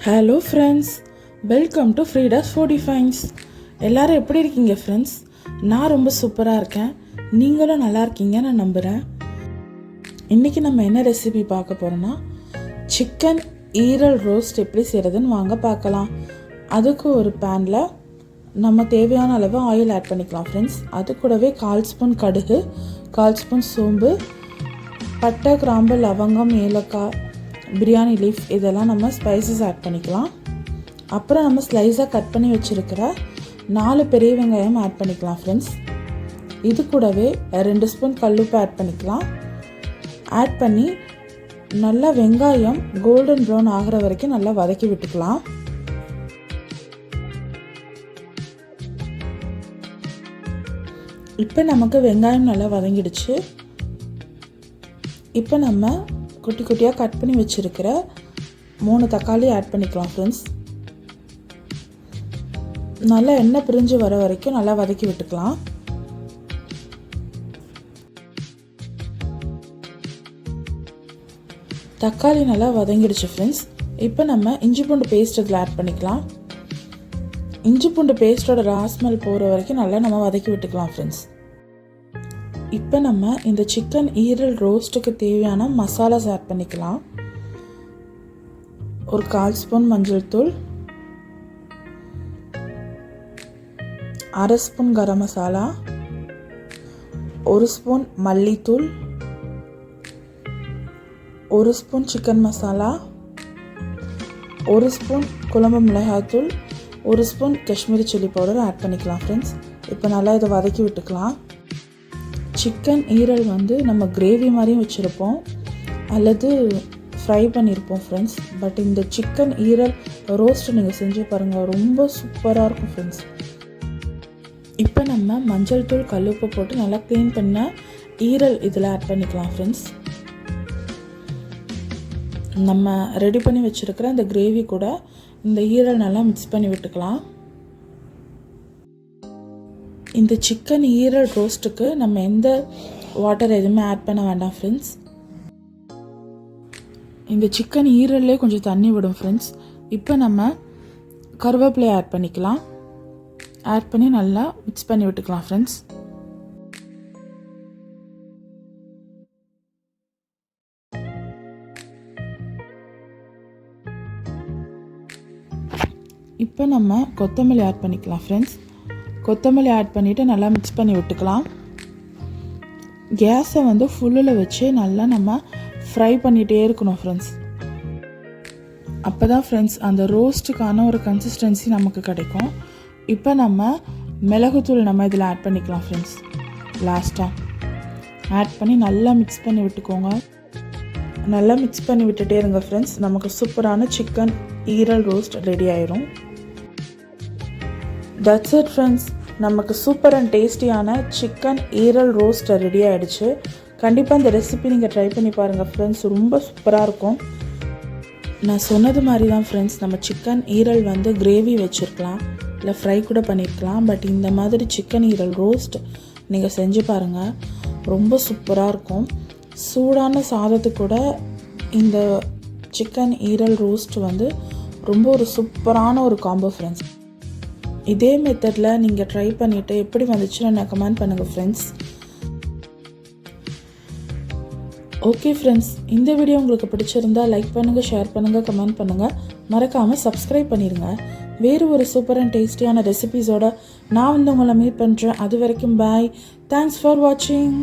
Hello friends, welcome to Frida's foodie fines. எல்லோரும் எப்படி இருக்கீங்க ஃப்ரெண்ட்ஸ்? நான் ரொம்ப சூப்பராக இருக்கேன். நீங்களும் நல்லா இருக்கீங்க நான் நம்புகிறேன். இன்றைக்கி நம்ம என்ன ரெசிபி பார்க்க போகிறோன்னா, சிக்கன் ஈரல் ரோஸ்ட் எப்படி செய்கிறதுன்னு வாங்க பார்க்கலாம். அதுக்கு ஒரு பேனில் நம்ம தேவையான அளவு ஆயில் ஆட் பண்ணிக்கலாம் ஃப்ரெண்ட்ஸ். அது கூடவே 1/4 ஸ்பூன் கடுகு, 1/4 ஸ்பூன் சோம்பு, பட்டை, கிராம்பு, லவங்கம், ஏலக்காய், பிரியாணி லீஃப் இதெல்லாம் நம்ம ஸ்பைசஸ் ஆட் பண்ணிக்கலாம். அப்புறம் நம்ம ஸ்லைஸாக கட் பண்ணி வச்சுருக்கிற 4 பெரிய வெங்காயம் ஆட் பண்ணிக்கலாம் ஃப்ரெண்ட்ஸ். இது கூடவே 2 ஸ்பூன் கல்லுப்பு ஆட் பண்ணிக்கலாம். ஆட் பண்ணி நல்லா வெங்காயம் கோல்டன் ப்ரௌன் ஆகிற வரைக்கும் நல்லா வதக்கி விட்டுக்கலாம். இப்போ நமக்கு வெங்காயம் நல்லா வதங்கிடுச்சு. இப்போ நம்ம குட்டி குட்டியாக கட் பண்ணி வச்சுருக்கிற 3 தக்காளி ஆட் பண்ணிக்கலாம் ஃப்ரெண்ட்ஸ். நல்லா எண்ணெய் பிரிஞ்சு வர வரைக்கும் நல்லா வதக்கி விட்டுக்கலாம். தக்காளி நல்லா வதங்கிடுச்சு ஃப்ரெண்ட்ஸ். இப்போ நம்ம இஞ்சி பூண்டு பேஸ்ட் இதில் ஆட் பண்ணிக்கலாம். இஞ்சி பூண்டு பேஸ்ட்டோட ராஸ்மெல் போகிற வரைக்கும் நல்லா நம்ம வதக்கி விட்டுக்கலாம் ஃப்ரெண்ட்ஸ். இப்போ நம்ம இந்த சிக்கன் ஈரல் ரோஸ்ட்டுக்கு தேவையான மசாலாஸ் ஆட் பண்ணிக்கலாம். ஒரு 1/4 ஸ்பூன் மஞ்சள் தூள், 1/2 ஸ்பூன் கரம் மசாலா, 1 ஸ்பூன் மல்லித்தூள், 1 ஸ்பூன் சிக்கன் மசாலா, 1 ஸ்பூன் குழம்பு மிளகாய்த்தூள், 1 spoon Kashmiri chilli powder add பண்ணிக்கலாம் ஃப்ரெண்ட்ஸ். இப்போ நல்லா இதை வதக்கி விட்டுக்கலாம். சிக்கன் ஈரல் நம்ம கிரேவி மாதிரியும் வச்சுருப்போம் அல்லது ஃப்ரை பண்ணியிருப்போம் ஃப்ரெண்ட்ஸ். பட் இந்த சிக்கன் ஈரல் ரோஸ்ட் நீங்கள் செஞ்சு பாருங்கள், ரொம்ப சூப்பராக இருக்கும் ஃப்ரெண்ட்ஸ். இப்போ நம்ம மஞ்சள் தூள் கல்லுப்பு போட்டு நல்லா க்ளீன் பண்ண ஈரல் இதில் ஆட் பண்ணிக்கலாம் ஃப்ரெண்ட்ஸ். நம்ம ரெடி பண்ணி வச்சுருக்கிற இந்த கிரேவி கூட இந்த ஈரல் நல்லா மிக்ஸ் பண்ணி விட்டுக்கலாம். இந்த சிக்கன் ஈரல் ரோஸ்ட்டுக்கு நம்ம எந்த வாட்டர் எதுவுமே ஆட் பண்ண வேண்டாம் ஃப்ரெண்ட்ஸ். இந்த சிக்கன் ஈரல்லே கொஞ்சம் தண்ணி விடும் ஃப்ரெண்ட்ஸ். இப்போ நம்ம கருவேப்பிலை ஆட் பண்ணிக்கலாம். ஆட் பண்ணி நல்லா மிக்ஸ் பண்ணி விட்டுக்கலாம் ஃப்ரெண்ட்ஸ். இப்போ நம்ம கொத்தமல்லி ஆட் பண்ணிக்கலாம் ஃப்ரெண்ட்ஸ். கொத்தமல்லி ஆட் பண்ணிவிட்டு நல்லா மிக்ஸ் பண்ணி விட்டுக்கலாம். கேஸை ஃபுல்லில் வச்சு நல்லா நம்ம ஃப்ரை பண்ணிகிட்டே இருக்கணும் ஃப்ரெண்ட்ஸ். அப்போ தான் ஃப்ரெண்ட்ஸ் அந்த ரோஸ்ட்டுக்கான ஒரு கன்சிஸ்டன்சி நமக்கு கிடைக்கும். இப்போ நம்ம மிளகுத்தூள் நம்ம இதில் ஆட் பண்ணிக்கலாம் ஃப்ரெண்ட்ஸ். லாஸ்ட்டாக ஆட் பண்ணி நல்லா மிக்ஸ் பண்ணி விட்டுக்கோங்க. நல்லா மிக்ஸ் பண்ணி விட்டுட்டே இருங்க ஃப்ரெண்ட்ஸ். நமக்கு சூப்பரான சிக்கன் ஈரல் ரோஸ்ட் ரெடி ஆயிரும். That's it friends. நமக்கு சூப்பர் அண்ட் டேஸ்டியான சிக்கன் ஈரல் ரோஸ்ட் ரெடி ஆகிடுச்சு. கண்டிப்பாக இந்த ரெசிபி நீங்கள் ட்ரை பண்ணி பாருங்கள் ஃப்ரெண்ட்ஸ், ரொம்ப சூப்பராக இருக்கும். நான் சொன்னது மாதிரி தான் ஃப்ரெண்ட்ஸ், நம்ம சிக்கன் ஈரல் கிரேவி வச்சுருக்கலாம், இல்லை ஃப்ரை கூட பண்ணியிருக்கலாம். பட் இந்த மாதிரி சிக்கன் ஈரல் ரோஸ்ட் நீங்கள் செஞ்சு பாருங்கள், ரொம்ப சூப்பராக இருக்கும். சூடான சாதத்துக்கு கூட இந்த சிக்கன் ஈரல் ரோஸ்ட் ரொம்ப ஒரு சூப்பரான ஒரு காம்போ ஃப்ரெண்ட்ஸ். இதே மெத்தடில் நீங்கள் ட்ரை பண்ணிவிட்டு எப்படி வந்துச்சுன்னு நான் கமெண்ட் பண்ணுங்கள் ஃப்ரெண்ட்ஸ். ஓகே ஃப்ரெண்ட்ஸ், இந்த வீடியோ உங்களுக்கு பிடிச்சிருந்தா லைக் பண்ணுங்கள், ஷேர் பண்ணுங்கள், கமெண்ட் பண்ணுங்கள். மறக்காமல் சப்ஸ்கிரைப் பண்ணிடுங்க. வேறு ஒரு சூப்பர் அண்ட் டேஸ்டியான ரெசிபீஸோட நான் உங்களை மீட் பண்ணுறேன். அது வரைக்கும் பாய். தேங்க்ஸ் ஃபார் வாட்சிங்.